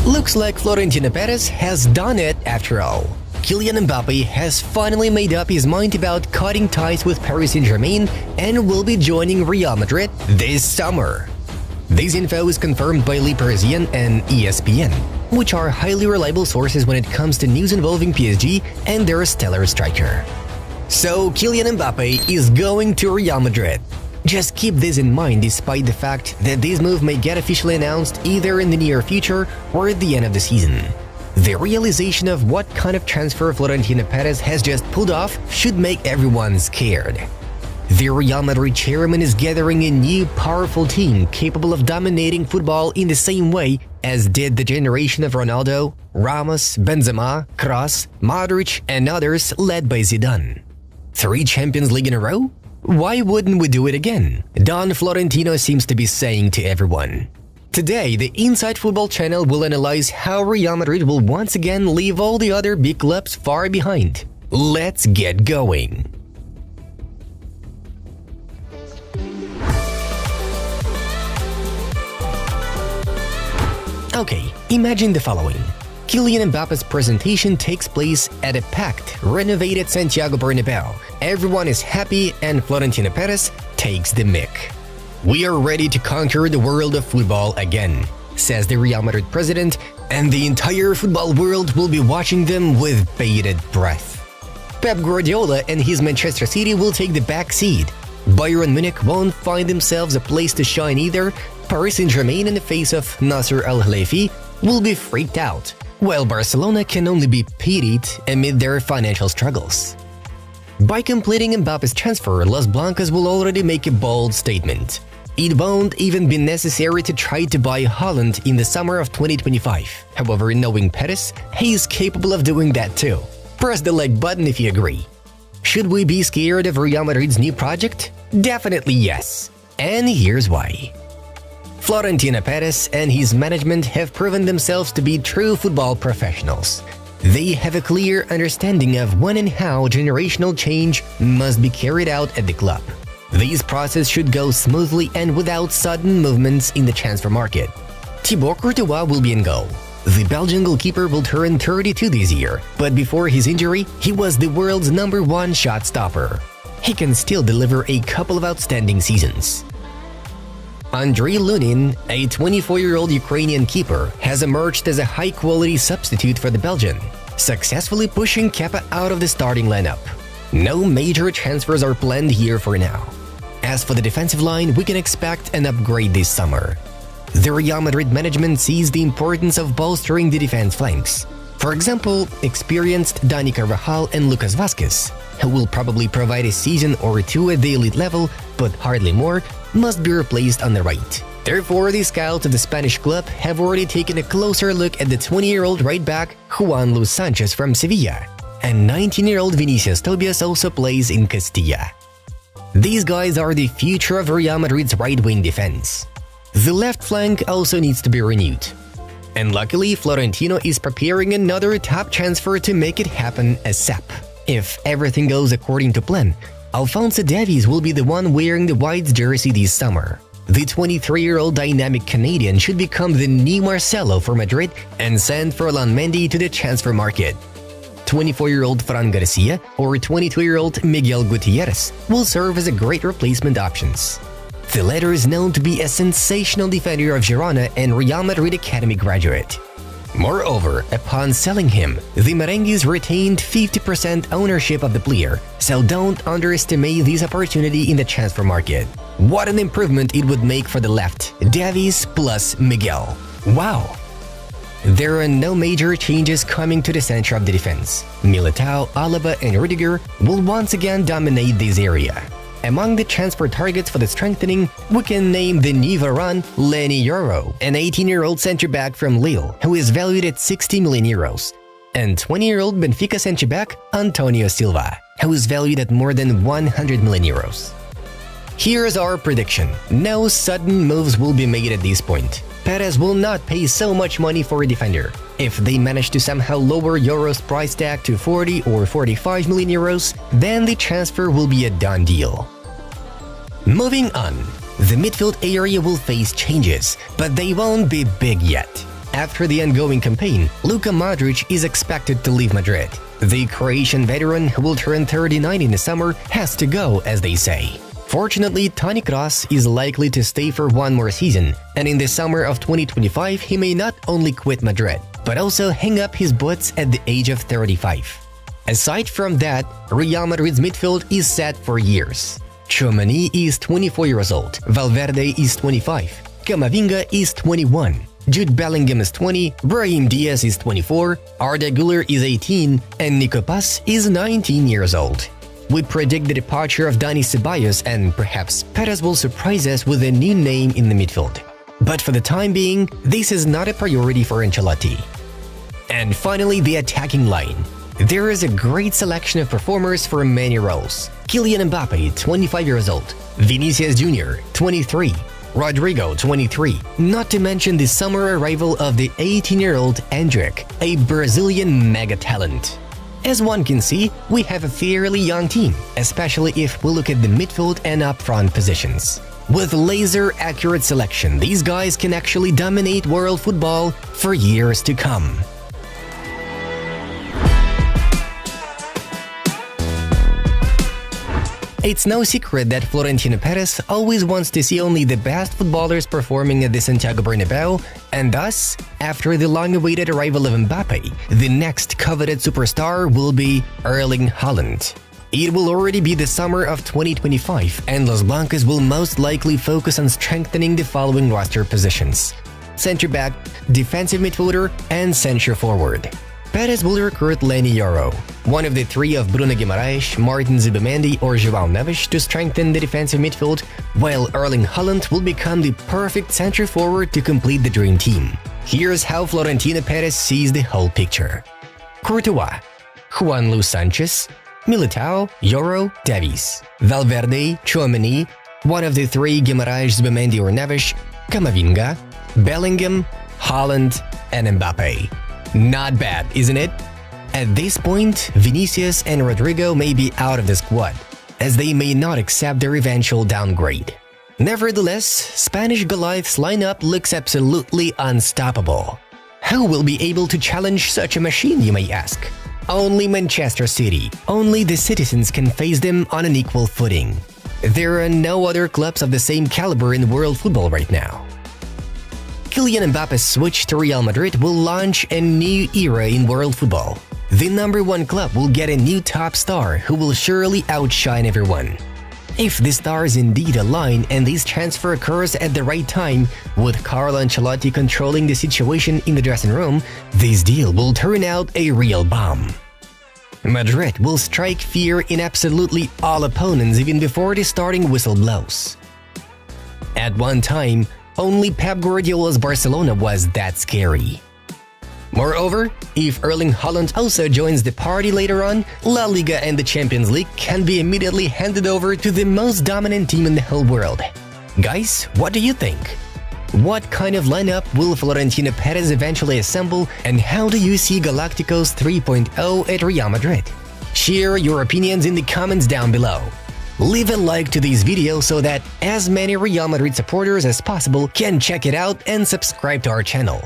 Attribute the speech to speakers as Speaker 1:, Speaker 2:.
Speaker 1: Looks like Florentino Perez has done it after all. Kylian Mbappe has finally made up his mind about cutting ties with Paris Saint-Germain and will be joining Real Madrid this summer. This info is confirmed by Le Parisien and ESPN, which are highly reliable sources when it comes to news involving PSG and their stellar striker. So Kylian Mbappe is going to Real Madrid. Just keep this in mind despite the fact that this move may get officially announced either in the near future or at the end of the season. The realization of what kind of transfer Florentino Perez has just pulled off should make everyone scared. The Real Madrid chairman is gathering a new powerful team capable of dominating football in the same way as did the generation of Ronaldo, Ramos, Benzema, Kroos, Modric and others led by Zidane. 3 Champions League in a row? Why wouldn't we do it again? Don Florentino seems to be saying to everyone. Today, the Inside Football channel will analyze how Real Madrid will once again leave all the other big clubs far behind. Let's get going! Okay, imagine the following. Kylian Mbappe's presentation takes place at a packed, renovated Santiago Bernabéu. Everyone is happy and Florentino Perez takes the mic. "We are ready to conquer the world of football again," says the Real Madrid president, and the entire football world will be watching them with bated breath. Pep Guardiola and his Manchester City will take the back seat. Bayern Munich won't find themselves a place to shine either. Paris Saint-Germain in the face of Nasser Al-Khelaifi will be freaked out, while Barcelona can only be pitied amid their financial struggles. By completing Mbappe's transfer, Los Blancos will already make a bold statement. It won't even be necessary to try to buy Haaland in the summer of 2025. However, knowing Perez, he is capable of doing that too. Press the like button if you agree. Should we be scared of Real Madrid's new project? Definitely yes. And here's why. Florentino Perez and his management have proven themselves to be true football professionals. They have a clear understanding of when and how generational change must be carried out at the club. This process should go smoothly and without sudden movements in the transfer market. Thibaut Courtois will be in goal. The Belgian goalkeeper will turn 32 this year, but before his injury, he was the world's #1 shot stopper. He can still deliver a couple of outstanding seasons. Andriy Lunin, a 24-year-old Ukrainian keeper, has emerged as a high-quality substitute for the Belgian, successfully pushing Kepa out of the starting lineup. No major transfers are planned here for now. As for the defensive line, we can expect an upgrade this summer. The Real Madrid management sees the importance of bolstering the defense flanks. For example, experienced Dani Carvajal and Lucas Vázquez, who will probably provide a season or two at the elite level, but hardly more, must be replaced on the right. Therefore, the scouts of the Spanish club have already taken a closer look at the 20-year-old right-back Juan Luis Sanchez from Sevilla, and 19-year-old Vinicius Tobias also plays in Castilla. These guys are the future of Real Madrid's right-wing defense. The left flank also needs to be renewed. And luckily, Florentino is preparing another top transfer to make it happen ASAP. If everything goes according to plan, Alphonso Davies will be the one wearing the Whites jersey this summer. The 23-year-old dynamic Canadian should become the new Marcelo for Madrid and send Ferland Mendy to the transfer market. 24-year-old Fran Garcia or 22-year-old Miguel Gutierrez will serve as a great replacement options. The latter is known to be a sensational defender of Girona and Real Madrid Academy graduate. Moreover, upon selling him, the Merengues retained 50% ownership of the player, so don't underestimate this opportunity in the transfer market. What an improvement it would make for the left, Davies plus Miguel. Wow! There are no major changes coming to the center of the defense. Militao, Alaba and Rudiger will once again dominate this area. Among the transfer targets for the strengthening, we can name the new Varane, Lenny Yoro, an 18-year-old center-back from Lille, who is valued at 60 million euros, and 20-year-old Benfica center-back Antonio Silva, who is valued at more than 100 million euros. Here's our prediction. No sudden moves will be made at this point. Perez will not pay so much money for a defender. If they manage to somehow lower Yoro's price tag to 40 or 45 million euros, then the transfer will be a done deal. Moving on, the midfield area will face changes, but they won't be big yet. After the ongoing campaign, Luka Modric is expected to leave Madrid. The Croatian veteran, who will turn 39 in the summer, has to go, as they say. Fortunately, Toni Kroos is likely to stay for one more season, and in the summer of 2025 he may not only quit Madrid, but also hang up his boots at the age of 35. Aside from that, Real Madrid's midfield is set for years. Tchouaméni is 24 years old, Valverde is 25, Camavinga is 21, Jude Bellingham is 20, Brahim Diaz is 24, Arda Güler is 18, and Nico Paz is 19 years old. We predict the departure of Dani Ceballos, and perhaps Perez will surprise us with a new name in the midfield. But for the time being, this is not a priority for Ancelotti. And finally, the attacking line. There is a great selection of performers for many roles. Kylian Mbappe, 25 years old, Vinicius Jr., 23, Rodrigo, 23, not to mention the summer arrival of the 18-year-old Endrick, a Brazilian mega-talent. As one can see, we have a fairly young team, especially if we look at the midfield and up-front positions. With laser-accurate selection, these guys can actually dominate world football for years to come. It's no secret that Florentino Perez always wants to see only the best footballers performing at the Santiago Bernabéu, and thus, after the long-awaited arrival of Mbappe, the next coveted superstar will be Erling Haaland. It will already be the summer of 2025, and Los Blancos will most likely focus on strengthening the following roster positions: center-back, defensive midfielder, and centre-forward. Perez will recruit Leny Yoro, one of the three of Bruno Guimaraes, Martin Zubimendi or João Neves to strengthen the defensive midfield, while Erling Haaland will become the perfect centre-forward to complete the dream team. Here's how Florentino Perez sees the whole picture. Courtois, Juan Luis Sanchez, Militao, Yoro, Davies, Valverde, Tchouaméni, one of the three Guimaraes, Zubimendi or Neves, Camavinga, Bellingham, Haaland, and Mbappe. Not bad, isn't it? At this point, Vinicius and Rodrigo may be out of the squad, as they may not accept their eventual downgrade. Nevertheless, Spanish Goliath's lineup looks absolutely unstoppable. Who will be able to challenge such a machine, you may ask? Only Manchester City. Only the citizens can face them on an equal footing. There are no other clubs of the same caliber in world football right now. Kylian Mbappe's switch to Real Madrid will launch a new era in world football. The #1 club will get a new top star who will surely outshine everyone. If the stars indeed align and this transfer occurs at the right time, with Carlo Ancelotti controlling the situation in the dressing room, this deal will turn out a real bomb. Madrid will strike fear in absolutely all opponents even before the starting whistle blows. At one time, only Pep Guardiola's Barcelona was that scary. Moreover, if Erling Haaland also joins the party later on, La Liga and the Champions League can be immediately handed over to the most dominant team in the whole world. Guys, what do you think? What kind of lineup will Florentino Perez eventually assemble, and how do you see Galacticos 3.0 at Real Madrid? Share your opinions in the comments down below. Leave a like to this video so that as many Real Madrid supporters as possible can check it out and subscribe to our channel.